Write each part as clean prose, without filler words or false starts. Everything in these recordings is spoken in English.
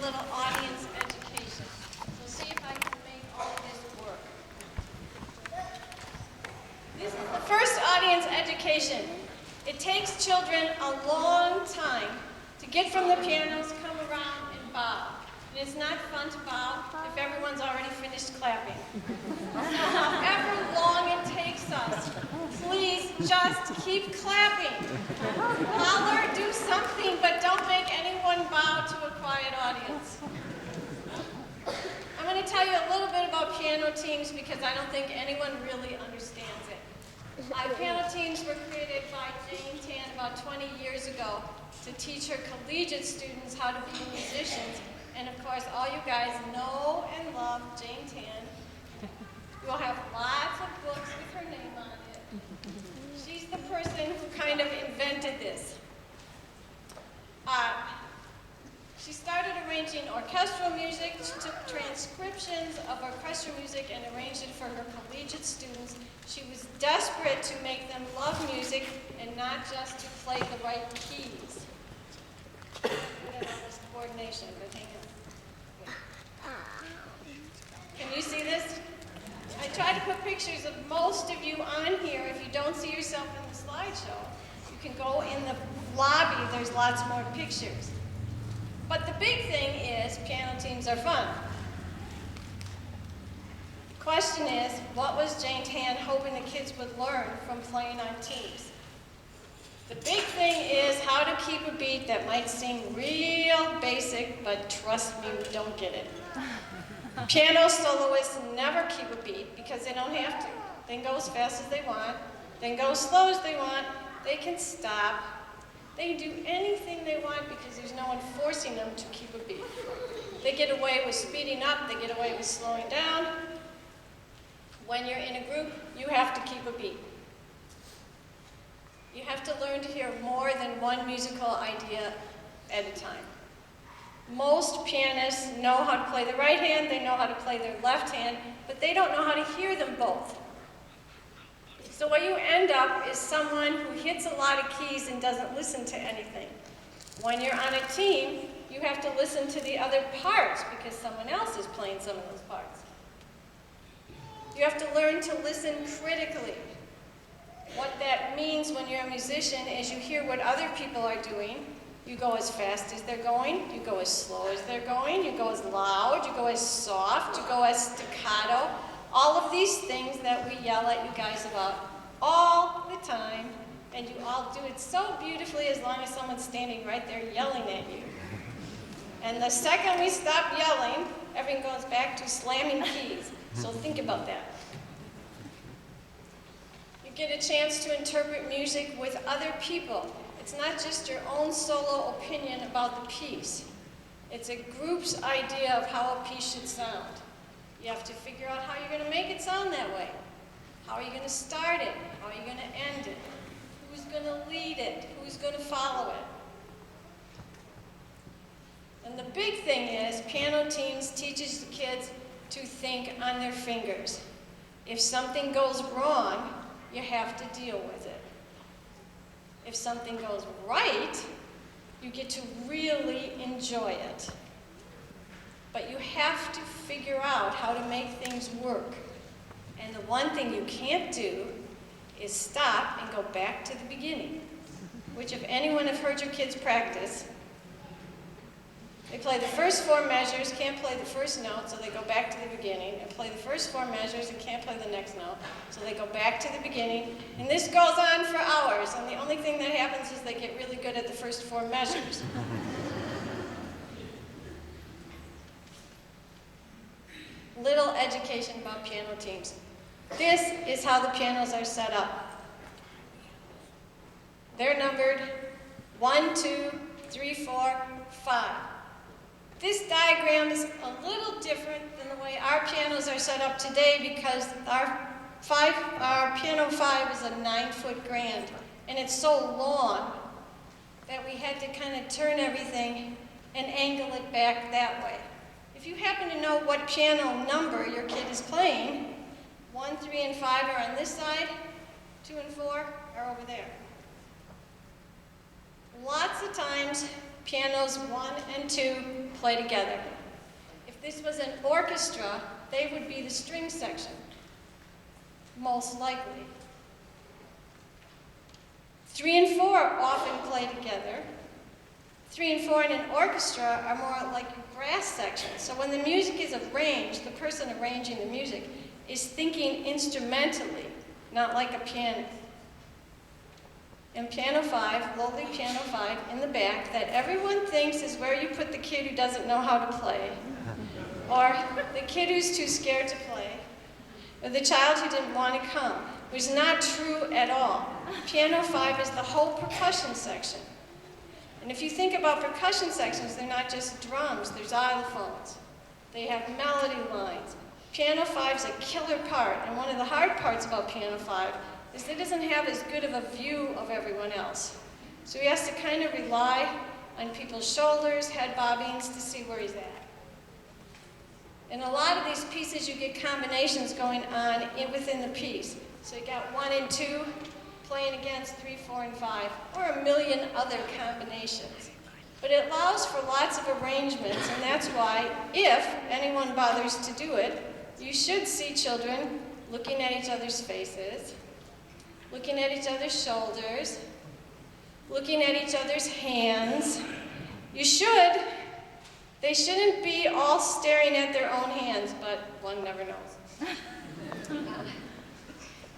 little audience education. So see if I can make all of this work. This is the first audience education. It takes children a long time to get from the pianos, come around, and bow. And it's not fun to bow if everyone's already finished clapping. So however long it takes us, please just keep clapping. Holler, do something, but don't make anyone bow to a quiet audience. I'm going to tell you a little bit about piano teams because I don't think anyone really understands it. Piano teams were created by Jane Tan about 20 years ago to teach her collegiate students how to be musicians. And of course, all you guys know and love Jane Tan. You'll have lots of books with her name on it. She's the person who kind of invented this. She started arranging orchestral music. She took transcriptions of orchestral music and arranged it for her collegiate students. She was desperate to make them love music and not just to play the right keys. We have all this coordination, but hang on. Can you see this? I tried to put pictures of most of you on here. If you don't see yourself in the slideshow, you can go in the lobby. There's lots more pictures. But the big thing is piano teams are fun. The question is, what was Jane Tan hoping the kids would learn from playing on teams? The big thing is how to keep a beat that might seem real basic, but trust me, we don't get it. Piano soloists never keep a beat because they don't have to. They can go as fast as they want. They can go as slow as they want. They can stop. They can do anything they want because there's no one forcing them to keep a beat. They get away with speeding up. They get away with slowing down. When you're in a group, you have to keep a beat. You have to learn to hear more than one musical idea at a time. Most pianists know how to play the right hand, they know how to play their left hand, but they don't know how to hear them both. So what you end up is someone who hits a lot of keys and doesn't listen to anything. When you're on a team, you have to listen to the other parts because someone else is playing some of those parts. You have to learn to listen critically. What that means when you're a musician is you hear what other people are doing. You go as fast as they're going, you go as slow as they're going, you go as loud, you go as soft, you go as staccato. All of these things that we yell at you guys about all the time, and you all do it so beautifully as long as someone's standing right there yelling at you. And the second we stop yelling, everything goes back to slamming keys. So think about that. You get a chance to interpret music with other people. It's not just your own solo opinion about the piece. It's a group's idea of how a piece should sound. You have to figure out how you're going to make it sound that way. How are you going to start it? How are you going to end it? Who's going to lead it? Who's going to follow it? And the big thing is, piano teams teaches the kids to think on their fingers. If something goes wrong, you have to deal with it. If something goes right, you get to really enjoy it. But you have to figure out how to make things work. And the one thing you can't do is stop and go back to the beginning, which if anyone have heard your kids practice, they play the first four measures, can't play the first note, so they go back to the beginning, and play the first four measures and can't play the next note, so they go back to the beginning. And this goes on for hours, and the only thing that happens is they get really good at the first four measures. Little education about piano teams. This is how the pianos are set up. They're numbered 1, 2, 3, 4, 5. This diagram is a little different than the way our pianos are set up today because our piano 5 is a 9-foot grand, and it's so long that we had to kind of turn everything and angle it back that way. If you happen to know what piano number your kid is playing, 1, 3, and 5 are on this side, 2 and 4 are over there. Lots of times pianos 1 and 2 play together. If this was an orchestra, they would be the string section, most likely. 3 and 4 often play together. 3 and 4 in an orchestra are more like your brass section. So when the music is arranged, the person arranging the music is thinking instrumentally, not like a pianist. And piano 5, lowly piano 5 in the back, that everyone thinks is where you put the kid who doesn't know how to play, or the kid who's too scared to play, or the child who didn't want to come, which is not true at all. Piano 5 is the whole percussion section. And if you think about percussion sections, they're not just drums, there's xylophones. They have melody lines. Piano 5 is a killer part, and one of the hard parts about piano 5 is that it doesn't have as good of a view of everyone else. So he has to kind of rely on people's shoulders, head bobbings to see where he's at. In a lot of these pieces, you get combinations going on within the piece. So you got 1 and 2 playing against 3, 4, and 5, or a million other combinations. But it allows for lots of arrangements, and that's why, if anyone bothers to do it, you should see children looking at each other's faces, looking at each other's shoulders, looking at each other's hands. You should. They shouldn't be all staring at their own hands, but one never knows.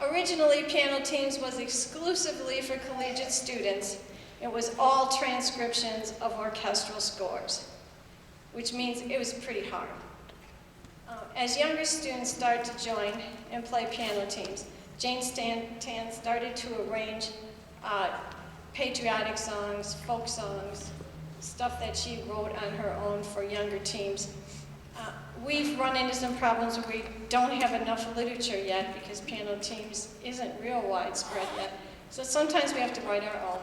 Originally, piano teams was exclusively for collegiate students. It was all transcriptions of orchestral scores, which means it was pretty hard. As younger students started to join and play piano teams, Jane Stanton started to arrange patriotic songs, folk songs, stuff that she wrote on her own for younger teams. We've run into some problems where we don't have enough literature yet because piano teams isn't real widespread yet. So sometimes we have to write our own.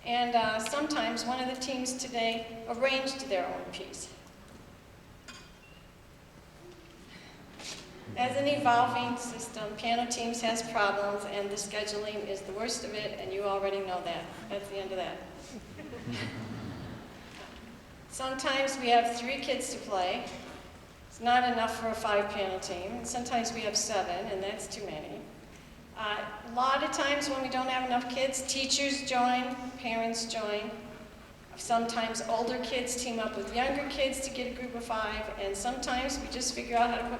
And sometimes one of the teams today arranged their own piece. As an evolving system, piano teams has problems, and the scheduling is the worst of it, and you already know that. That's the end of that. Sometimes we have 3 kids to play. It's not enough for a 5-piano team. And sometimes we have 7, and that's too many. A lot of times when we don't have enough kids, teachers join, parents join. Sometimes older kids team up with younger kids to get a group of 5, and sometimes we just figure out how to put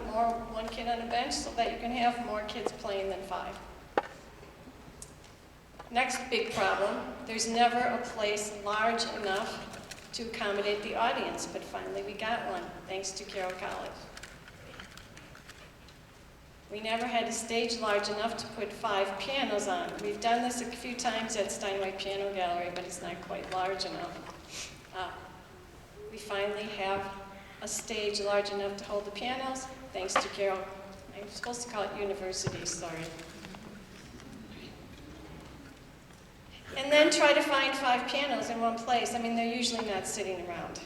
one kid on a bench so that you can have more kids playing than 5. Next big problem, there's never a place large enough to accommodate the audience, but finally we got one, thanks to Carroll College. We never had a stage large enough to put 5 pianos on. We've done this a few times at Steinway Piano Gallery, but it's not quite large enough. We finally have a stage large enough to hold the pianos, thanks to Carroll. I'm supposed to call it university, sorry. And then try to find 5 pianos in one place. I mean, they're usually not sitting around.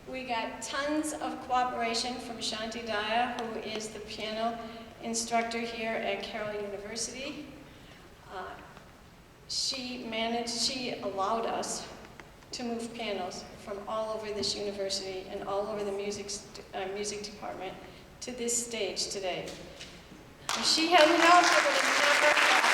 We got tons of cooperation from Shanti Daya, who is the piano instructor here at Carroll University. She allowed us to move pianos from all over this university and all over the music department to this stage today. If she hadn't helped, it would have never happened.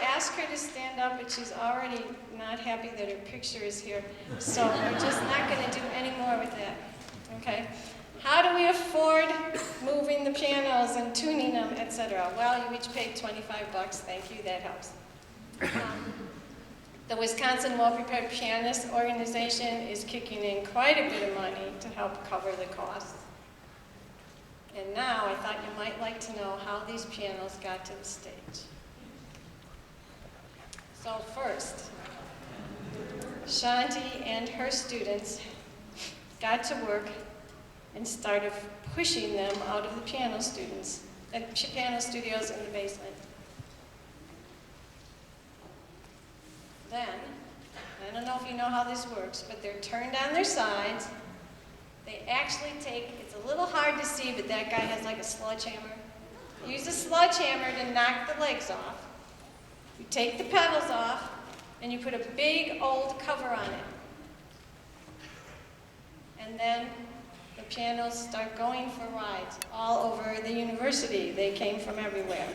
Ask her to stand up, but she's already not happy that her picture is here. So we're just not going to do any more with that. Okay? How do we afford moving the pianos and tuning them, etc.? Well, you each paid $25. Thank you. That helps. The Wisconsin Well-Prepared Pianist Organization is kicking in quite a bit of money to help cover the costs. And now I thought you might like to know how these pianos got to the stage. So first, Shanti and her students got to work and started pushing them out of the piano studios in the basement. Then, I don't know if you know how this works, but they're turned on their sides, They actually take, it's a little hard to see, but that guy has like a sledgehammer. Use a sledgehammer to knock the legs off. You take the pedals off, and you put a big old cover on it. And then the pianos start going for rides all over the university. They came from everywhere.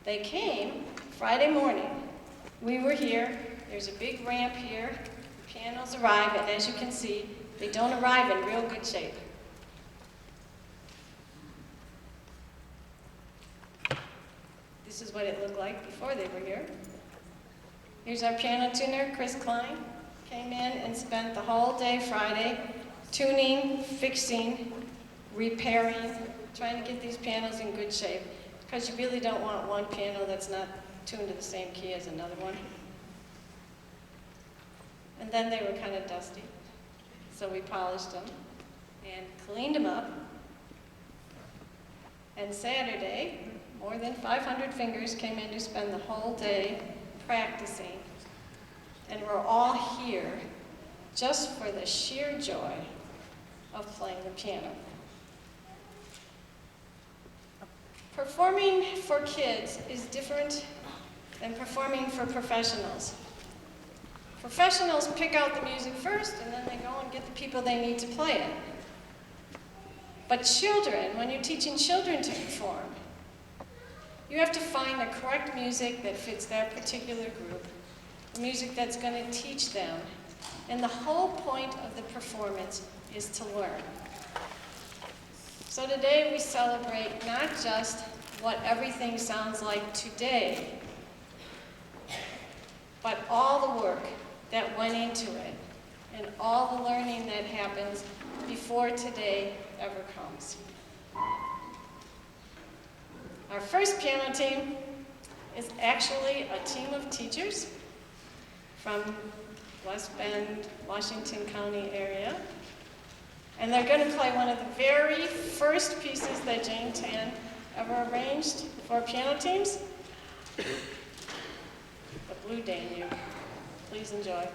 They came Friday morning. We were here. There's a big ramp here. The pianos arrive, and as you can see, they don't arrive in real good shape. This is what it looked like before they were here. Here's our piano tuner, Chris Klein. Came in and spent the whole day Friday tuning, fixing, repairing, trying to get these pianos in good shape. Because you really don't want one piano that's not tuned to the same key as another one. And then they were kind of dusty. So we polished them and cleaned them up. And Saturday, more than 500 fingers came in to spend the whole day practicing. And we're all here just for the sheer joy of playing the piano. Performing for kids is different than performing for professionals. Professionals pick out the music first, and then they go and get the people they need to play it. But children, when you're teaching children to perform, you have to find the correct music that fits their particular group, the music that's going to teach them. And the whole point of the performance is to learn. So today we celebrate not just what everything sounds like today, but all the work that went into it and all the learning that happens before today ever comes. Our first piano team is actually a team of teachers from West Bend, Washington County area. And they're going to play one of the very first pieces that Jane Tan ever arranged for piano teams, the Blue Danube. Please enjoy.